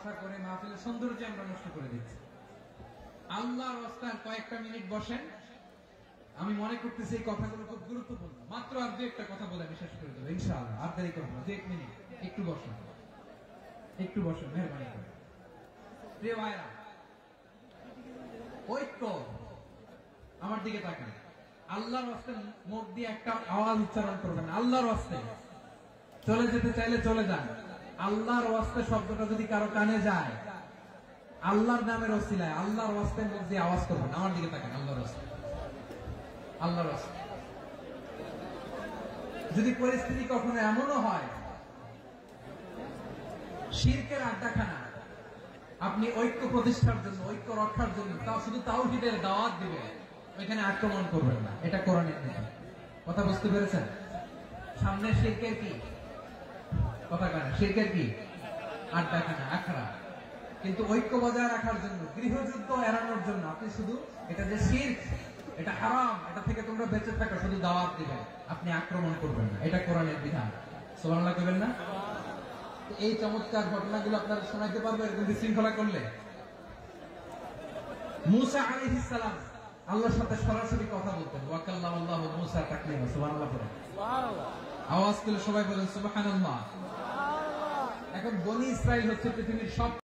আশা করে মাহফিলের সৌন্দর্য আমরা নষ্ট করে দিচ্ছি। আল্লাহর রাস্তায় কয়েকটা মিনিট বসেন, আমি মনে করতেছি এই কথাগুলো খুব গুরুত্বপূর্ণ। মাত্র আর দু একটা কথা বলে আমি শেষ করে দেবো ইনশাআল্লাহ। আর দেরি করবো না, 1 মিনিট একটু বসেন, একটু বসেন মেহরবানি করে। প্রিয় ভাইরা, ঐক্য, আমার দিকে তাকান। আল্লাহর রাস্তায় মুখ দিয়ে একটা আওয়াজ উচ্চারণ করবেন, আল্লাহর রাস্তায়। চলে যেতে চাইলে চলে যান। আল্লাহর ওয়াস্তে শব্দটা যদি কারো কানে যায়, আল্লাহর নামের ওসিলায় আল্লাহর ওয়াস্তে মুখ দিয়ে আওয়াজ করবেন। আমার দিকে তাকান, আল্লাহর ওয়াস্তে, আল্লাহর ওয়াস্তে। যদি পরিস্থিতি কখনো এমনও হয় শিরকের আড্ডাখানা, আপনি ঐক্য প্রতিষ্ঠার জন্য, ঐক্য রক্ষার জন্য তাও শুধু তাওহীদের দাওয়াত দিবেন, ওইখানে আক্রমণ করবেন না। এটা কোরআনের নীতি। কথা বুঝতে পেরেছেন? সামনে শিরকের কি কথা কানা, শিরকের কি আড্ডাখানা, আখড়া। কিন্তু ঐক্য বজায় রাখার জন্য, গৃহযুদ্ধ এড়ানোর জন্য আপনি শুধু এটা যে শিরক, এটা হারাম, এটা থেকে তোমরা বেঁচে থাকো, শুধু দাওয়াত দিবেন, আপনি আক্রমণ করবেন না। এটা কোরআনের বিধান। সুবহানাল্লাহ কইবেন না? এই চমৎকার ঘটনাগুলো আপনারা শোনাইতে পারবো এরকম বিশৃঙ্খলা করলে। মূসা আলাইহিস সালাম আল্লাহর সাথে সরাসরি কথা বলতেন। ওয়া কাল্লামাল্লাহু মূসা তাকলিমা। সুবহানাল্লাহ পড়েন, সুবহানাল্লাহ। আওয়াজ তুলে সবাই বলেন সুবহানাল্লাহ। এখন বনি ইসরাইল হচ্ছে পৃথিবীর সব